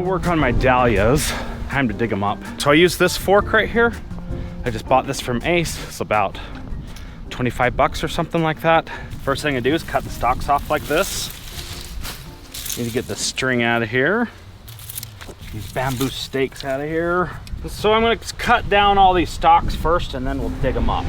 work on my dahlias. Time to dig them up. So I use this fork right here. I just bought this from Ace. It's about 25 bucks or something like that. First thing I do is cut the stalks off like this. Need to get the string out of here. These bamboo stakes out of here. So I'm gonna cut down all these stalks first and then we'll dig them up.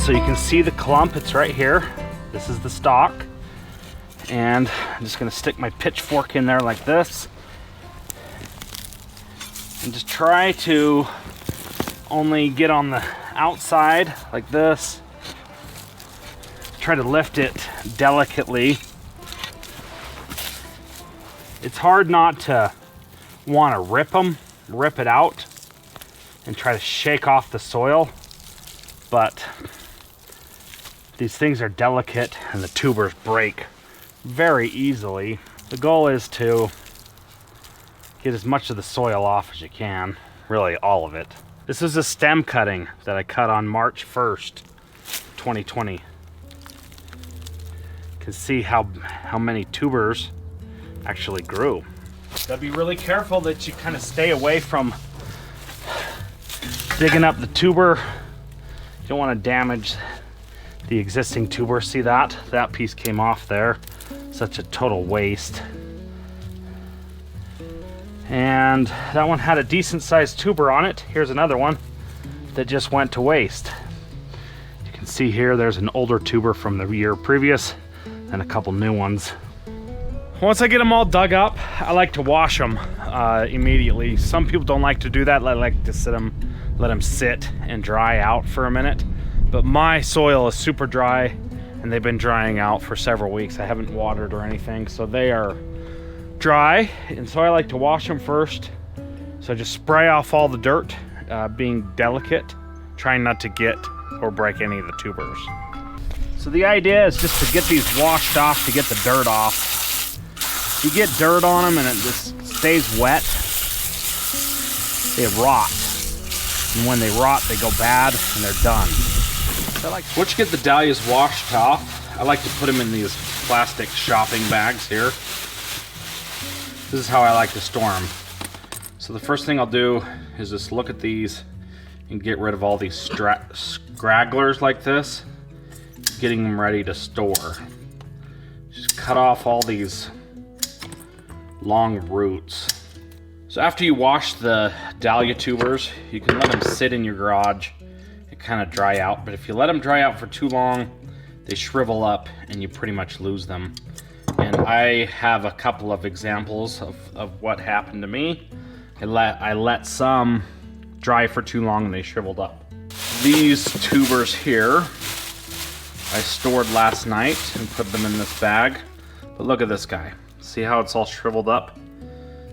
So you can see the clump, it's right here. This is the stalk. And I'm just gonna stick my pitchfork in there like this. And just try to only get on the outside like this. Try to lift it delicately. It's hard not to want to rip it out and try to shake off the soil, but these things are delicate and the tubers break very easily. The goal is to get as much of the soil off as you can, really all of it. This is a stem cutting that I cut on March 1st, 2020. You can see how many tubers actually grew. Gotta be really careful that you kind of stay away from digging up the tuber. You don't want to damage the existing tuber. See that? That piece came off there. Such a total waste. And that one had a decent sized tuber on it. Here's another one that just went to waste. You can see here there's an older tuber from the year previous and a couple new ones. Once I get them all dug up, I like to wash them immediately. Some people don't like to do that. I like to let them sit and dry out for a minute. But my soil is super dry and they've been drying out for several weeks. I haven't watered or anything, so they are dry. And so I like to wash them first. So I just spray off all the dirt, being delicate, trying not to get or break any of the tubers. So the idea is just to get these washed off, to get the dirt off. You get dirt on them and it just stays wet, they rot. And when they rot, they go bad and they're done. Once you get the dahlias washed off, I like to put them in these plastic shopping bags here. This is how I like to store them. So the first thing I'll do is just look at these and get rid of all these stragglers like this, getting them ready to store. Just cut off all these long roots. So after you wash the dahlia tubers, you can let them sit in your garage and kind of dry out. But if you let them dry out for too long, they shrivel up and you pretty much lose them. And I have a couple of examples of what happened to me. I let some dry for too long and they shriveled up. These tubers here, I stored last night and put them in this bag. But look at this guy. See how it's all shriveled up?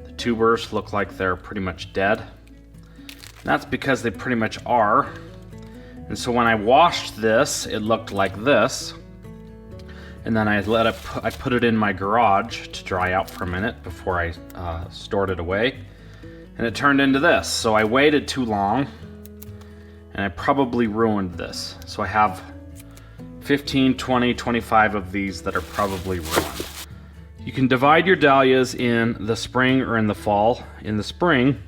The tubers look like they're pretty much dead. And that's because they pretty much are. And so when I washed this, it looked like this. And then I put it in my garage to dry out for a minute before I stored it away. And it turned into this. So I waited too long and I probably ruined this. So I have 15, 20, 25 of these that are probably ruined. You can divide your dahlias in the spring or in the fall. In the spring,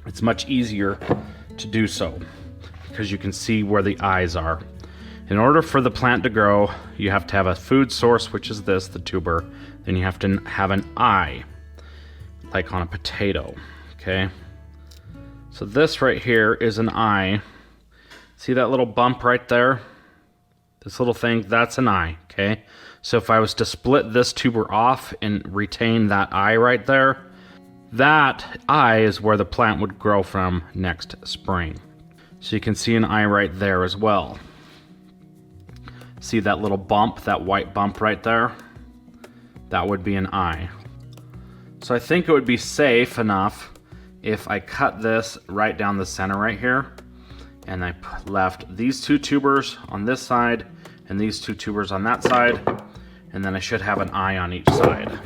it's much easier to do so because you can see where the eyes are. In order for the plant to grow, you have to have a food source, which is this, the tuber. Then you have to have an eye, like on a potato, okay? So this right here is an eye. See that little bump right there? This little thing, that's an eye, okay? So if I was to split this tuber off and retain that eye right there, that eye is where the plant would grow from next spring. So you can see an eye right there as well. See that little bump, that white bump right there? That would be an eye. So I think it would be safe enough if I cut this right down the center right here, and I left these two tubers on this side and these two tubers on that side, and then I should have an eye on each side.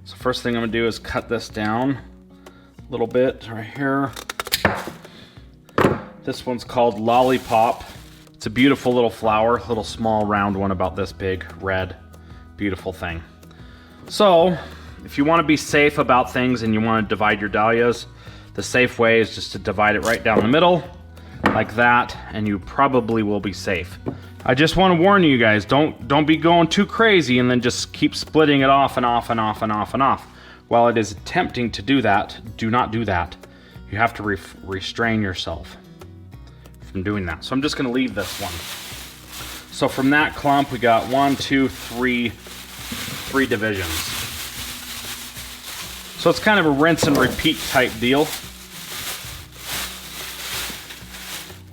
So first thing I'm gonna do is cut this down a little bit right here. This one's called Lollipop. It's a beautiful little flower, little small round one about this big, red, beautiful thing. So, if you want to be safe about things and you want to divide your dahlias, the safe way is just to divide it right down the middle, like that, and you probably will be safe. I just want to warn you guys, don't be going too crazy and then just keep splitting it off and off and off and off and off. While it is tempting to do that, do not do that. You have to restrain yourself from doing that. So I'm just going to leave this one. So from that clump, we got 1, 2, 3 divisions. So it's kind of a rinse and repeat type deal.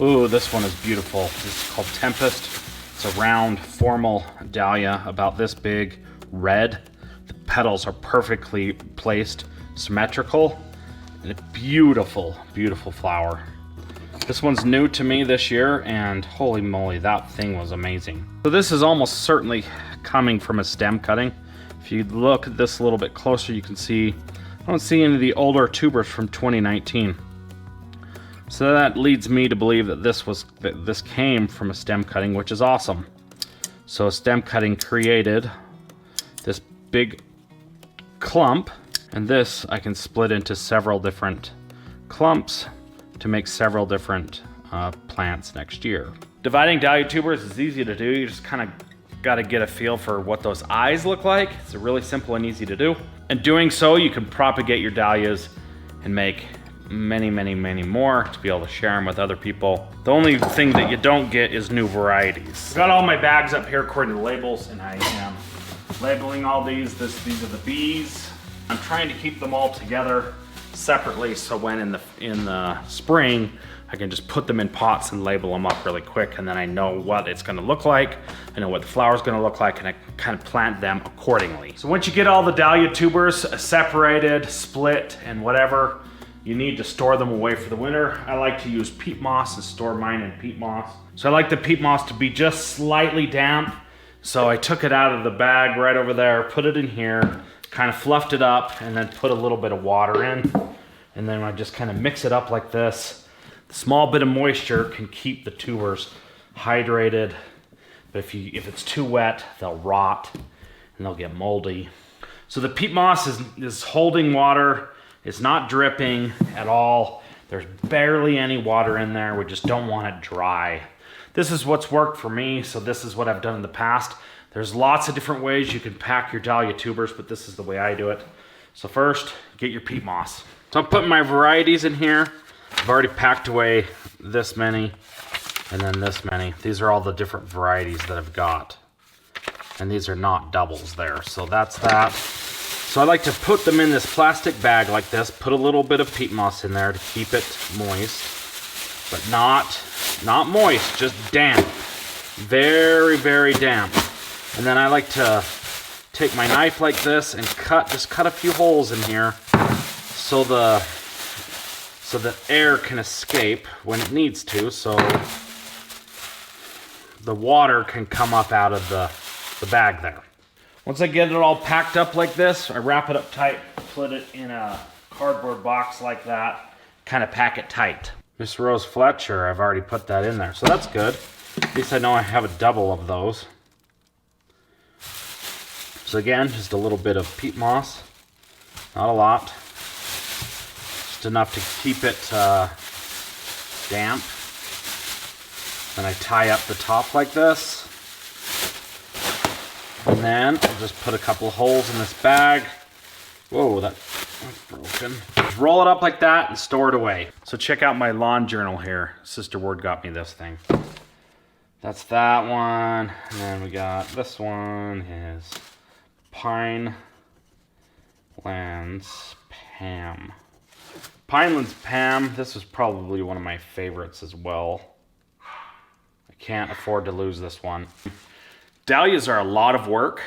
Ooh, this one is beautiful. This is called Tempest. It's a round, formal dahlia about this big, red. The petals are perfectly placed, symmetrical, and a beautiful, beautiful flower. This one's new to me this year, and holy moly, that thing was amazing. So this is almost certainly coming from a stem cutting. If you look at this a little bit closer, you can see, I don't see any of the older tubers from 2019. So that leads me to believe that this came from a stem cutting, which is awesome. So a stem cutting created this big clump, and this I can split into several different clumps to make several different plants next year. Dividing dahlia tubers is easy to do. You just kind of got to get a feel for what those eyes look like. It's really simple and easy to do. And doing so, you can propagate your dahlias and make many, many, many more to be able to share them with other people. The only thing that you don't get is new varieties. I've got all my bags up here according to labels, and I am labeling all these. These are the bees. I'm trying to keep them all together separately, so when in the spring I can just put them in pots and label them up really quick, and then I know what it's going to look like, I know what the flower's going to look like, and I can kind of plant them accordingly. So once you get all the dahlia tubers separated, split, and whatever, you need to store them away for the winter. I like to use peat moss and store mine in peat moss. So I like the peat moss to be just slightly damp, so I took it out of the bag right over there, put it in here, kind of fluffed it up, and then put a little bit of water in, and then I just kind of mix it up like this. The small bit of moisture can keep the tubers hydrated, but if it's too wet, they'll rot and they'll get moldy. So the peat moss is holding water. It's not dripping at all. There's barely any water in there. We just don't want it dry. This is what's worked for me, so this is what I've done in the past. There's lots of different ways you can pack your dahlia tubers, but this is the way I do it. So first, get your peat moss. So I'm putting my varieties in here. I've already packed away this many, and then this many. These are all the different varieties that I've got. And these are not doubles there, so that's that. So I like to put them in this plastic bag like this, put a little bit of peat moss in there to keep it moist, but not moist, just damp. Very, very damp. And then I like to take my knife like this and just cut a few holes in here so that air can escape when it needs to, so the water can come up out of the bag there. Once I get it all packed up like this, I wrap it up tight, put it in a cardboard box like that, kind of pack it tight. Miss Rose Fletcher, I've already put that in there, so that's good. At least I know I have a double of those. So again, just a little bit of peat moss, not a lot. Just enough to keep it damp. Then I tie up the top like this. And then I'll just put a couple of holes in this bag. Whoa, that's broken. Just roll it up like that and store it away. So check out my lawn journal here. Sister Ward got me this thing. That's that one. And then we got this one is Pinelands Pam. Pinelands Pam, this was probably one of my favorites as well. I can't afford to lose this one. Dahlias are a lot of work,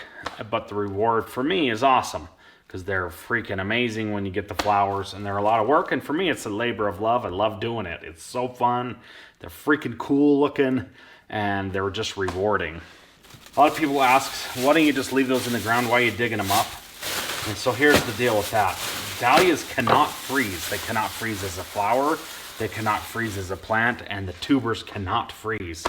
but the reward for me is awesome because they're freaking amazing when you get the flowers, and they're a lot of work, and for me it's a labor of love. I love doing it. It's so fun. They're freaking cool looking, and they're just rewarding. A lot of people ask, why don't you just leave those in the ground? Why are you digging them up? And so here's the deal with that. Dahlias cannot freeze. They cannot freeze as a flower. they cannot freeze as a plant, and the tubers cannot freeze.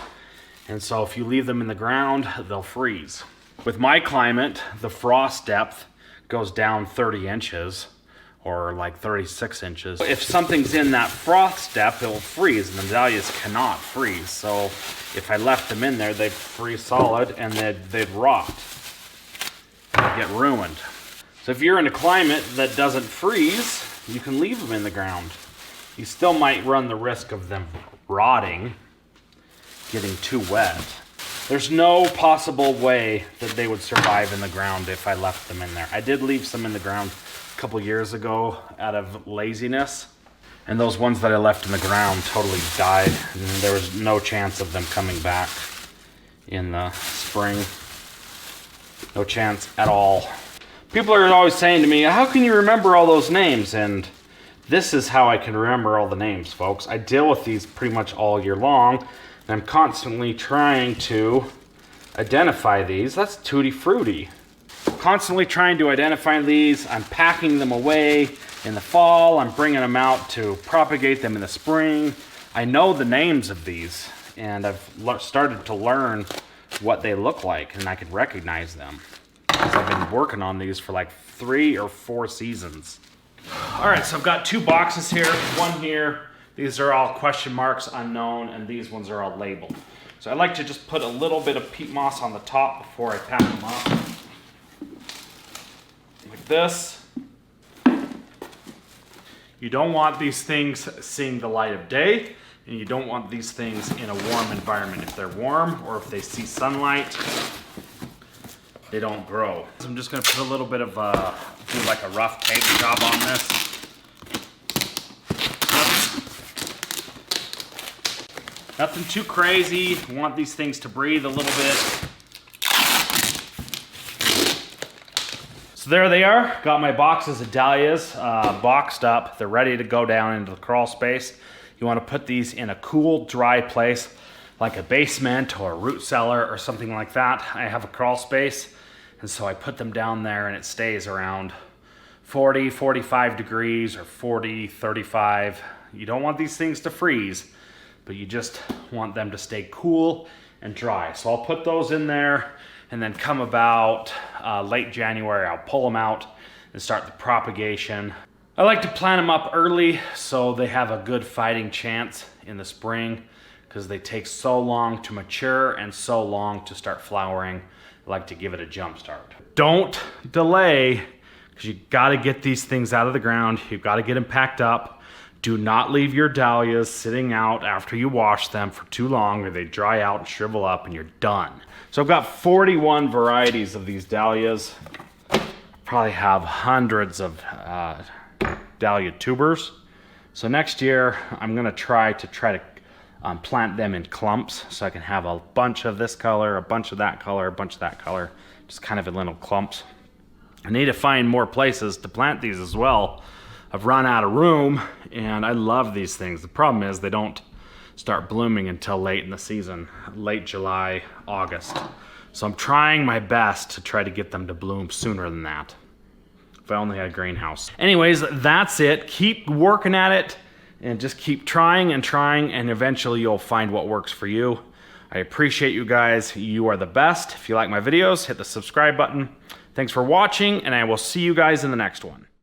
And so if you leave them in the ground, they'll freeze. With my climate, the frost depth goes down 30 inches or like 36 inches. If something's in that frost depth, it will freeze, and the dahlias cannot freeze. So if I left them in there, they'd freeze solid and they'd rot. They'd get ruined. So if you're in a climate that doesn't freeze, you can leave them in the ground. You still might run the risk of them rotting, getting too wet. There's no possible way that they would survive in the ground if I left them in there. I did leave some in the ground a couple years ago out of laziness, and those ones that I left in the ground totally died, and there was no chance of them coming back in the spring. No chance at all. People are always saying to me, how can you remember all those names? And this is how I can remember all the names, folks. I deal with these pretty much all year long, and I'm constantly trying to identify these. That's Tutti Frutti. Constantly trying to identify these. I'm packing them away in the fall. I'm bringing them out to propagate them in the spring. I know the names of these, and I've started to learn what they look like, and I can recognize them. Because I've been working on these for like 3 or 4 seasons. All right, so I've got 2 boxes here, one here. These are all question marks, unknown, and these ones are all labeled. So I like to just put a little bit of peat moss on the top before I pack them up. Like this. You don't want these things seeing the light of day, and you don't want these things in a warm environment. If they're warm or if they see sunlight, they don't grow. So I'm just gonna put a little bit of, do like a rough paint job on this. Nothing too crazy. You want these things to breathe a little bit. So there they are. Got my boxes of dahlias boxed up. They're ready to go down into the crawl space. You want to put these in a cool, dry place, like a basement or a root cellar or something like that. I have a crawl space, and so I put them down there, and it stays around 40, 45 degrees or 40, 35. You don't want these things to freeze, but you just want them to stay cool and dry. So I'll put those in there, and then come about late January, I'll pull them out and start the propagation. I like to plant them up early so they have a good fighting chance in the spring, because they take so long to mature and so long to start flowering. I like to give it a jump start. Don't delay, because you gotta get these things out of the ground. You've gotta get them packed up. Do not leave your dahlias sitting out after you wash them for too long, or they dry out and shrivel up and you're done. So I've got 41 varieties of these dahlias. Probably have hundreds of dahlia tubers. So next year I'm gonna try to plant them in clumps, so I can have a bunch of this color, a bunch of that color, a bunch of that color, just kind of in little clumps. I need to find more places to plant these as well. I've run out of room, and I love these things. The problem is they don't start blooming until late in the season, late July, August. So I'm trying my best to try to get them to bloom sooner than that. If I only had a greenhouse. Anyways, that's it. Keep working at it, and just keep trying, and eventually you'll find what works for you. I appreciate you guys. You are the best. If you like my videos, hit the subscribe button. Thanks for watching, and I will see you guys in the next one.